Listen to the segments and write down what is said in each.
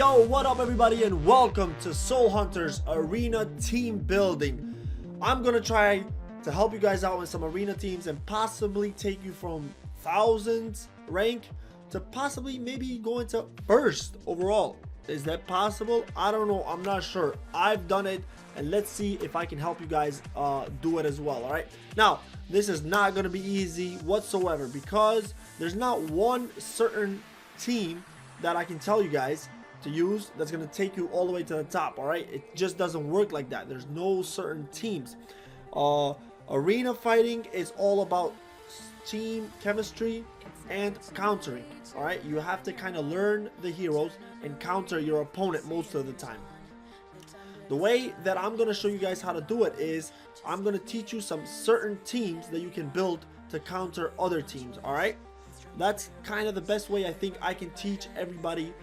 Yo, what up everybody, and welcome to Soul Hunters Arena Team Building. I'm gonna try to help you guys out with some arena teams and possibly take you from thousands rank to possibly maybe going to first overall. Is that possible? I don't know. I'm not sure. I've done it, and let's see if I can help you guys do it as well. All right, now this is not going to be easy whatsoever because there's not one certain team that I can tell you guys to use that's going to take you all the way to the top. All right, it just doesn't work like that. There's no certain teams. Arena fighting is all about team chemistry and countering. All right, you have to kind of learn the heroes and counter your opponent most of the time. The way that I'm going to show you guys how to do it is I'm going to teach you some certain teams that you can build to counter other teams. All right, that's kind of the best way I think I can teach everybody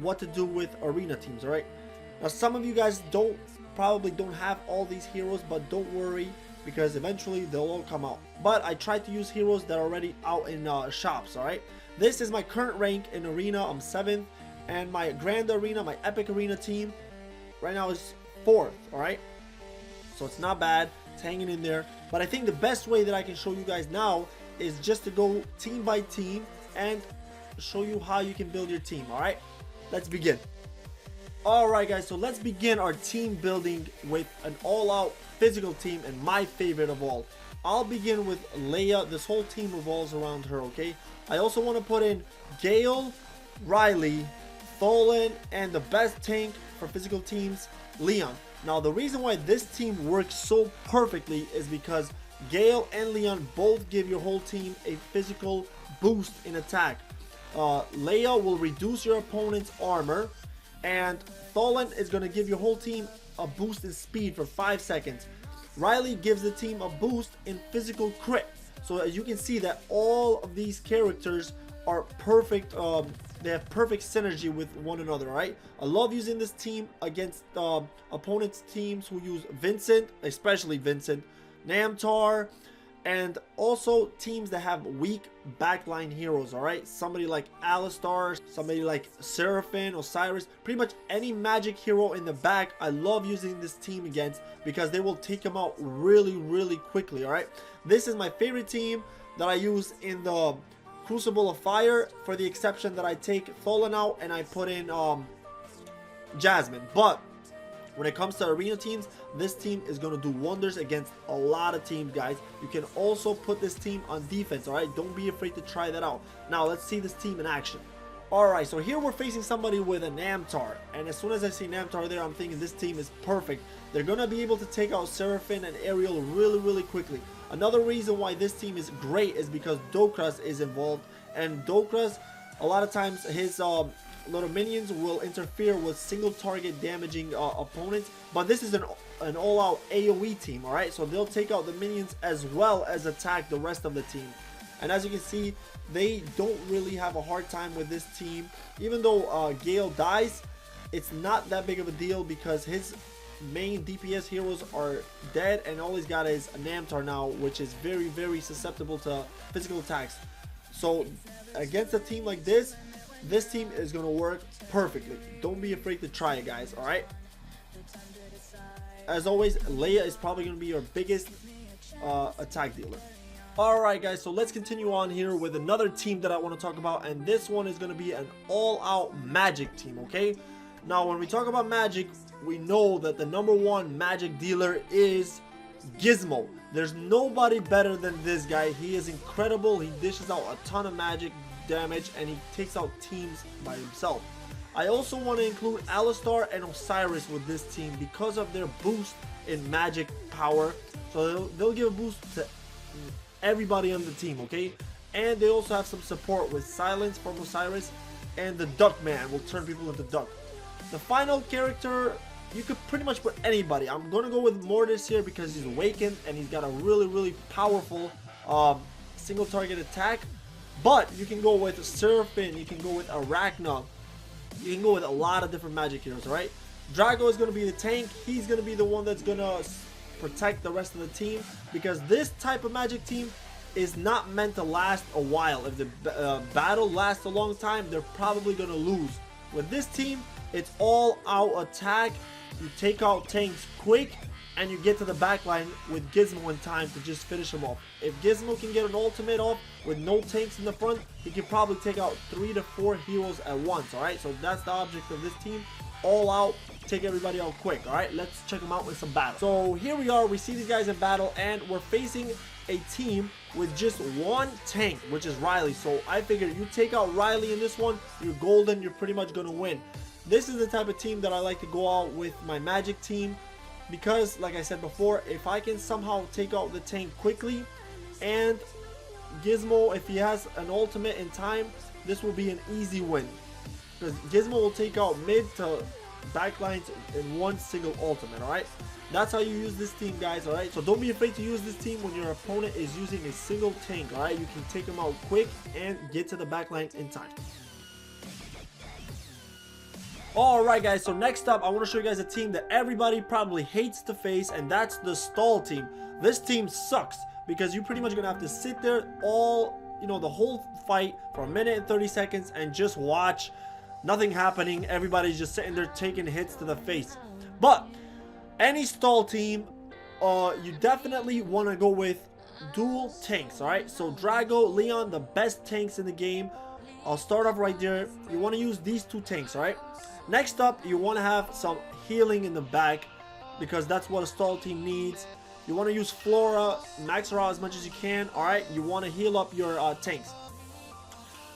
what to do with arena teams. All right, now some of you guys probably don't have all these heroes, but don't worry because eventually they'll all come out. But I tried to use heroes that are already out in shops. All right, this is my current rank in arena. I'm 7th, and my grand arena, my epic arena team right now is 4th. All right, so it's not bad, it's hanging in there. But I think the best way that I can show you guys now is just to go team by team and show you how you can build your team. All right, let's begin. Alright guys, so let's begin our team building with an all-out physical team, and my favorite of all. I'll begin with Leia. This whole team revolves around her, okay? I also want to put in Gale, Riley, Tholen, and the best tank for physical teams, Leon. Now the reason why this team works so perfectly is because Gale and Leon both give your whole team a physical boost in attack. Leia will reduce your opponent's armor, and Tholen is going to give your whole team a boost in speed for 5 seconds. Riley gives the team a boost in physical crit. So as you can see that all of these characters are perfect. They have perfect synergy with one another. Right? I love using this team against opponents' teams who use Vincent, especially Vincent, Namtar, and also teams that have weak backline heroes. All right, somebody like Alistar, somebody like Seraphine, Osiris, pretty much any magic hero in the back. I love using this team against because they will take them out really quickly. All right, this is my favorite team that I use in the Crucible of Fire, for the exception that I take Tholen out and I put in Jasmine. But when it comes to arena teams, this team is going to do wonders against a lot of teams, guys. You can also put this team on defense. All right, don't be afraid to try that out. Now let's see this team in action. All right, so here we're facing somebody with a Namtar, and as soon as I see Namtar there, I'm thinking this team is perfect. They're going to be able to take out Seraphine and Ariel really quickly. Another reason why this team is great is because Dokras is involved, and Dokras, a lot of times his little minions will interfere with single target damaging opponents, but this is an all-out AoE team. All right, so they'll take out the minions as well as attack the rest of the team. And as you can see, they don't really have a hard time with this team. Even though Gale dies, it's not that big of a deal because his main DPS heroes are dead, and all he's got is a Namtar now, which is very susceptible to physical attacks. So against a team like this team is going to work perfectly. Don't be afraid to try it, guys. All right, as always, Leia is probably going to be your biggest attack dealer. Alright guys, so let's continue on here with another team that I want to talk about, and this one is going to be an all-out magic team. Okay, now when we talk about magic, we know that the #1 magic dealer is Gizmo. There's nobody better than this guy. He is incredible. He dishes out a ton of magic damage, and he takes out teams by himself. I also want to include Alistar and Osiris with this team because of their boost in magic power. So they'll give a boost to everybody on the team, okay? And they also have some support with Silence from Osiris, and the Duck Man will turn people into duck. The final character, you could pretty much put anybody. I'm gonna go with Mortis here because he's awakened and he's got a really powerful single target attack. But you can go with Seraphine, you can go with Arachna, you can go with a lot of different magic heroes. All right, Drago is going to be the tank. He's going to be the one that's going to protect the rest of the team, because this type of magic team is not meant to last a while. If the battle lasts a long time, they're probably going to lose. With this team, it's all out attack. You take out tanks quick, and you get to the back line with Gizmo in time to just finish him off. If Gizmo can get an ultimate off with no tanks in the front, he can probably take out 3 to 4 heroes at once. Alright, so that's the object of this team. All out, take everybody out quick. Alright, let's check them out in some battle. So here we are, we see these guys in battle, and we're facing a team with just one tank, which is Riley. So I figured you take out Riley in this one, you're golden, you're pretty much gonna win. This is the type of team that I like to go out with my magic team, because like I said before, if I can somehow take out the tank quickly, and Gizmo, if he has an ultimate in time, this will be an easy win, because Gizmo will take out mid to back lines in one single ultimate. Alright, that's how you use this team, guys. Alright, so don't be afraid to use this team when your opponent is using a single tank. Alright, you can take them out quick and get to the back lines in time. Alright guys, so next up I want to show you guys a team that everybody probably hates to face, and that's the stall team. This team sucks because you're pretty much gonna have to sit there the whole fight for 1:30 seconds and just watch. Nothing happening, everybody's just sitting there taking hits to the face. But any stall team, you definitely want to go with dual tanks. Alright, so Drago, Leon, the best tanks in the game. I'll start off right there. You want to use these two tanks. Alright, next up you want to have some healing in the back, because that's what a stall team needs. You want to use Flora, max her out as much as you can. Alright, you want to heal up your tanks.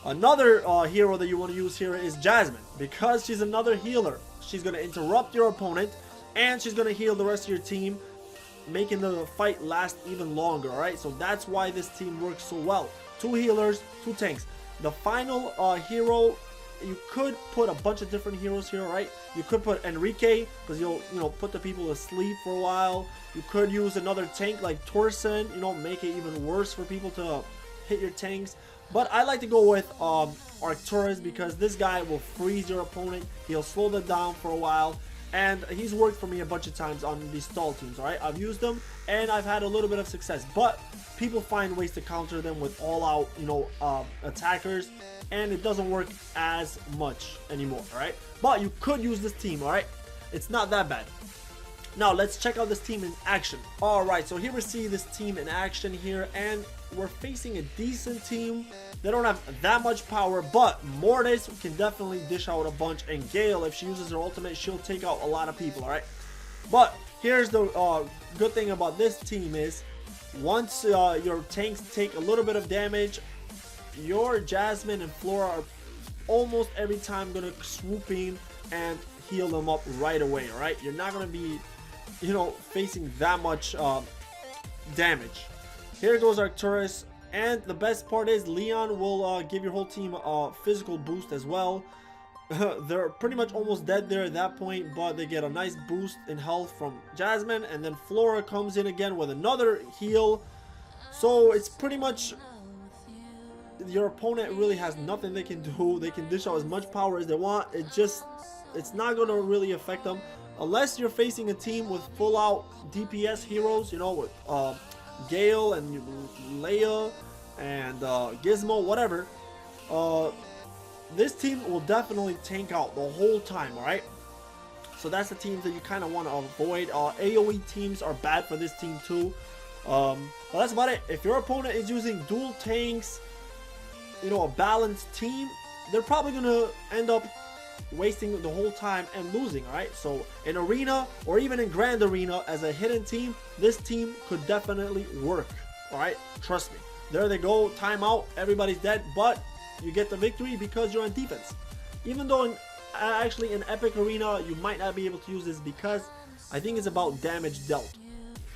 Another hero that you want to use here is Jasmine, because she's another healer. She's going to interrupt your opponent, and she's going to heal the rest of your team, making the fight last even longer. Alright, so that's why this team works so well. 2 healers, 2 tanks. The final hero, you could put a bunch of different heroes here. Right, you could put Enrique, because you'll put the people to sleep for a while. You could use another tank like Torsen, make it even worse for people to hit your tanks. But I like to go with Arcturus, because this guy will freeze your opponent. He'll slow them down for a while, and he's worked for me a bunch of times on these stall teams. Alright, I've used them and I've had a little bit of success, but people find ways to counter them with all out attackers, and it doesn't work as much anymore. Alright, but you could use this team. Alright, it's not that bad. Now let's check out this team in action. Alright, so here we see this team in action here, and we're facing a decent team. They don't have that much power, but Mortis can definitely dish out a bunch, and Gale, if she uses her ultimate, she'll take out a lot of people. Alright, but here's the good thing about this team is, once your tanks take a little bit of damage, your Jasmine and Flora are almost every time gonna swoop in and heal them up right away. Alright, you're not gonna be facing that much damage. Here goes Arcturus, and the best part is Leon will give your whole team a physical boost as well. They're pretty much almost dead there at that point, but they get a nice boost in health from Jasmine, and then Flora comes in again with another heal. So it's pretty much, your opponent really has nothing they can do. They can dish out as much power as they want. It's not going to really affect them, unless you're facing a team with full out DPS heroes, with Gale and Leia and Gizmo, whatever. This team will definitely tank out the whole time. Alright, so that's the teams that you kind of want to avoid. AoE teams are bad for this team too. But that's about it. If your opponent is using dual tanks, a balanced team, they're probably gonna end up wasting the whole time and losing. Alright, so in arena or even in grand arena as a hidden team, this team could definitely work. Alright, trust me. There they go, timeout, everybody's dead, but you get the victory because you're on defense. Even though actually in epic arena you might not be able to use this, because I think it's about damage dealt.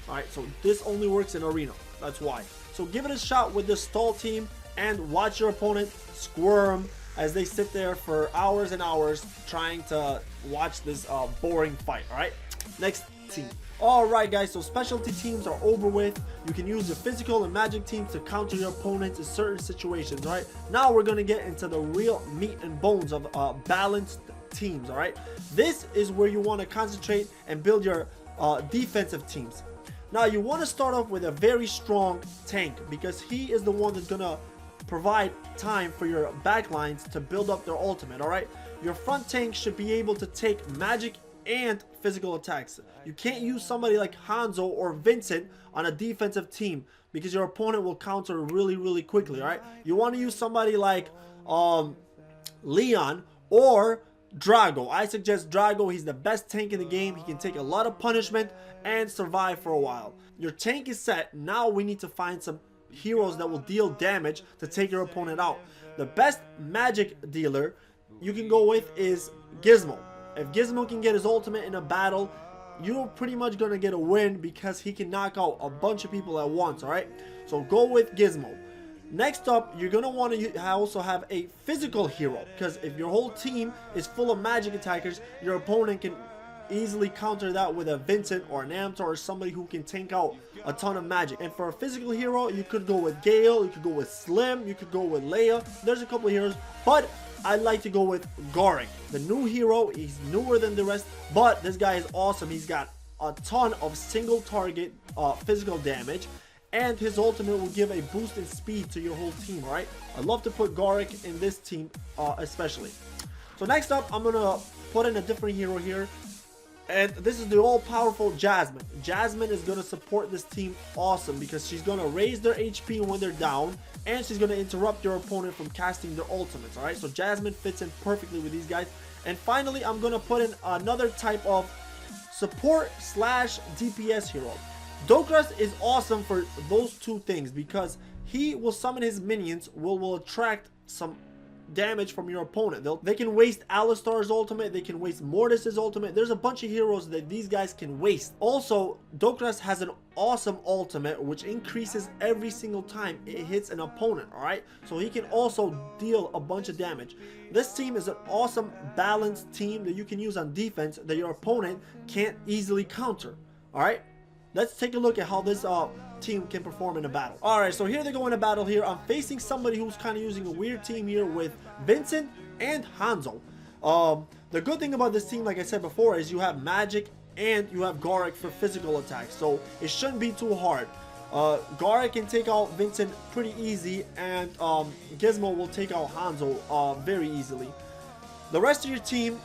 Alright, so this only works in arena, that's why. So give it a shot with this stall team and watch your opponent squirm as they sit there for hours and hours trying to watch this boring fight. Alright, next team. Alright guys, so specialty teams are over with. You can use your physical and magic teams to counter your opponents in certain situations. Alright, now we're going to get into the real meat and bones of balanced teams. Alright, this is where you want to concentrate and build your defensive teams. Now you want to start off with a very strong tank, because he is the one that's going to provide time for your backlines to build up their ultimate. Alright, your front tank should be able to take magic and physical attacks. You can't use somebody like Hanzo or Vincent on a defensive team because your opponent will counter really quickly. All right, you want to use somebody like Leon or Drago. I suggest Drago. He's the best tank in the game. He can take a lot of punishment and survive for a while. Your tank is set. Now we need to find some heroes that will deal damage to take your opponent out. The best magic dealer you can go with is Gizmo. If Gizmo can get his ultimate in a battle, you're pretty much gonna get a win because he can knock out a bunch of people at once. All right, so go with Gizmo. Next up, you're gonna want to also have a physical hero, because if your whole team is full of magic attackers, your opponent can easily counter that with a Vincent or an Amtor or somebody who can tank out a ton of magic. And for a physical hero, you could go with Gale, you could go with Slim, you could go with Leia. There's a couple of heroes, but I like to go with Goric, the new hero. He's newer than the rest, but this guy is awesome. He's got a ton of single target physical damage, and his ultimate will give a boost in speed to your whole team. All right, I love to put Goric in this team especially. So next up, I'm gonna put in a different hero here, and this is the all-powerful Jasmine. Jasmine is gonna support this team awesome because she's gonna raise their HP when they're down, and she's gonna interrupt your opponent from casting their ultimates. All right, so Jasmine fits in perfectly with these guys. And finally, I'm gonna put in another type of support slash DPS hero. Dokras is awesome for those two things because he will summon his minions, will attract some damage from your opponent. They can waste Alistar's ultimate, they can waste Mortis's ultimate. There's a bunch of heroes that these guys can waste. Also, Dokras has an awesome ultimate which increases every single time it hits an opponent. All right, so he can also deal a bunch of damage. This team is an awesome balanced team that you can use on defense that your opponent can't easily counter. All right, let's take a look at how this team can perform in a battle. All right, so here they go in a battle here. I'm facing somebody who's kind of using a weird team here with Vincent and Hanzo. The good thing about this team, like I said before, is you have magic and you have Goric for physical attacks, so it shouldn't be too hard. Goric can take out Vincent pretty easy, and Gizmo will take out Hanzo very easily. The rest of your team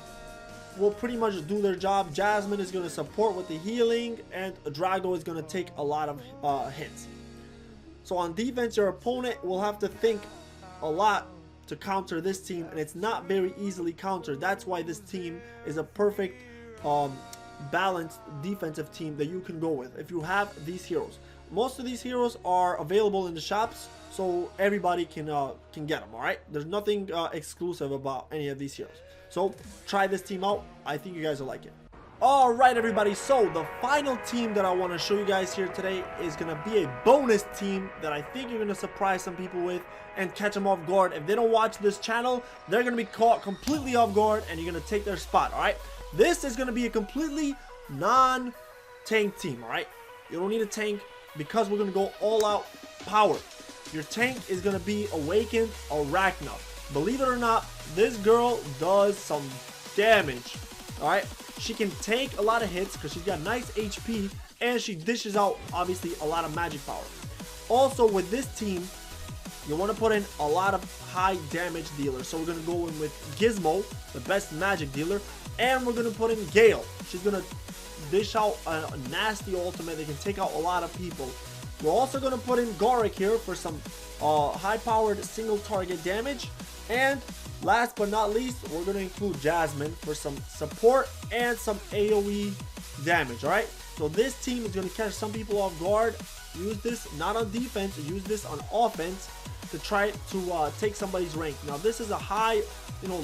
will pretty much do their job. Jasmine is going to support with the healing, and Drago is going to take a lot of hits. So on defense, your opponent will have to think a lot to counter this team, and it's not very easily countered. That's why this team is a perfect balanced defensive team that you can go with if you have these heroes. Most of these heroes are available in the shops, so everybody can get them. All right, there's nothing exclusive about any of these heroes. So try this team out. I think you guys will like it. All right, everybody. So the final team that I want to show you guys here today is going to be a bonus team that I think you're going to surprise some people with and catch them off guard. If they don't watch this channel, they're going to be caught completely off guard and you're going to take their spot. All right, this is going to be a completely non-tank team. All right, you don't need a tank because we're going to go all out power. Your tank is going to be Awakened Arachna. Believe it or not, this girl does some damage. All right, she can take a lot of hits because she's got nice HP, and she dishes out obviously a lot of magic power. Also with this team, you want to put in a lot of high damage dealers. So we're going to go in with Gizmo, the best magic dealer, and we're going to put in Gale. She's going to dish out a nasty ultimate that can take out a lot of people. We're also going to put in Goric here for some high-powered single target damage. And last but not least, we're going to include Jasmine for some support and some AoE damage. All right, so this team is going to catch some people off guard. Use this not on defense, use this on offense to try to take somebody's rank. Now this is a high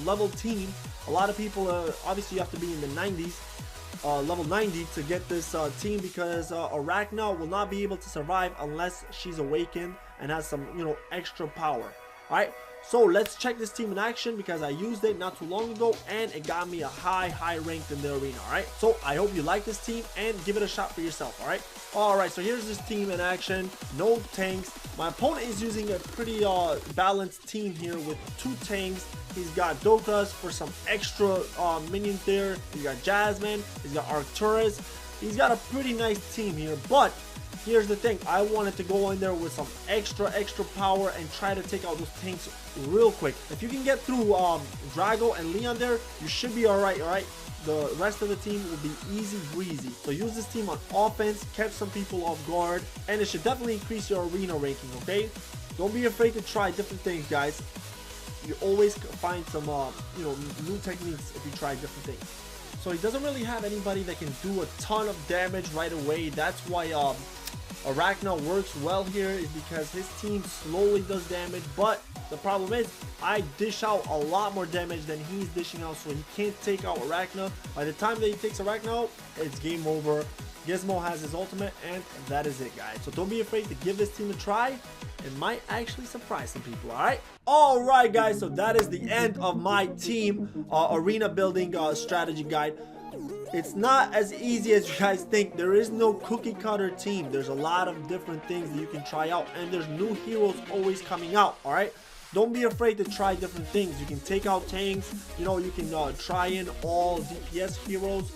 level team. A lot of people obviously you have to be in the 90s, level 90 to get this team, because Arachna will not be able to survive unless she's awakened and has some extra power. All right, so let's check this team in action because I used it not too long ago and it got me a high rank in the arena. All right, so I hope you like this team and give it a shot for yourself. All right, so here's this team in action. No tanks. My opponent is using a pretty balanced team here with 2 tanks. He's got Dokras for some extra minions there. He's got Jasmine, he's got Arcturus. He's got a pretty nice team here, but here's the thing, I wanted to go in there with some extra power and try to take out those tanks real quick. If you can get through Drago and Leon there, you should be alright. The rest of the team will be easy breezy. So use this team on offense, catch some people off guard, and it should definitely increase your arena ranking, okay? Don't be afraid to try different things, guys. You always find some new techniques if you try different things. So he doesn't really have anybody that can do a ton of damage right away. That's why Arachna works well here, is because his team slowly does damage. But the problem is, I dish out a lot more damage than he's dishing out, so he can't take out Arachna. By the time that he takes Arachna out, it's game over. Gizmo has his ultimate, and that is it, guys. So don't be afraid to give this team a try. It might actually surprise some people. All right, guys, so that is the end of my team arena building strategy guide. It's not as easy as you guys think. There is no cookie cutter team. There's a lot of different things that you can try out, and there's new heroes always coming out. All right, don't be afraid to try different things. You can take out tanks, you can try in all DPS heroes.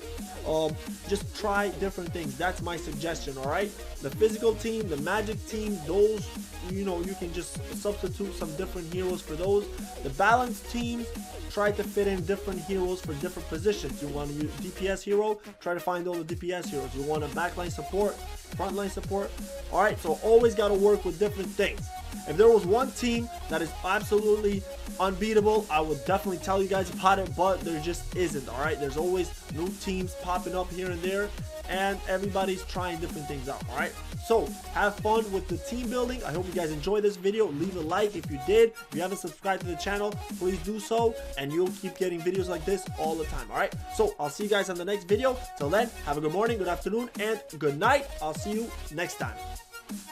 Just try different things. That's my suggestion. All right, the physical team, the magic team, those you can just substitute some different heroes for those. The balanced teams, try to fit in different heroes for different positions. You want to use DPS hero, try to find all the DPS heroes. You want a backline support, frontline support. All right, so always got to work with different things. If there was one team that is absolutely unbeatable, I would definitely tell you guys about it, but there just isn't. All right, there's always new teams popping up here and there, and everybody's trying different things out. All right, so have fun with the team building. I hope you guys enjoyed this video. Leave a like if you did. If you haven't subscribed to the channel, please do so, and you'll keep getting videos like this all the time. All right, so I'll see you guys on the next video. Till then, have a good morning, good afternoon, and good night. I'll see you next time.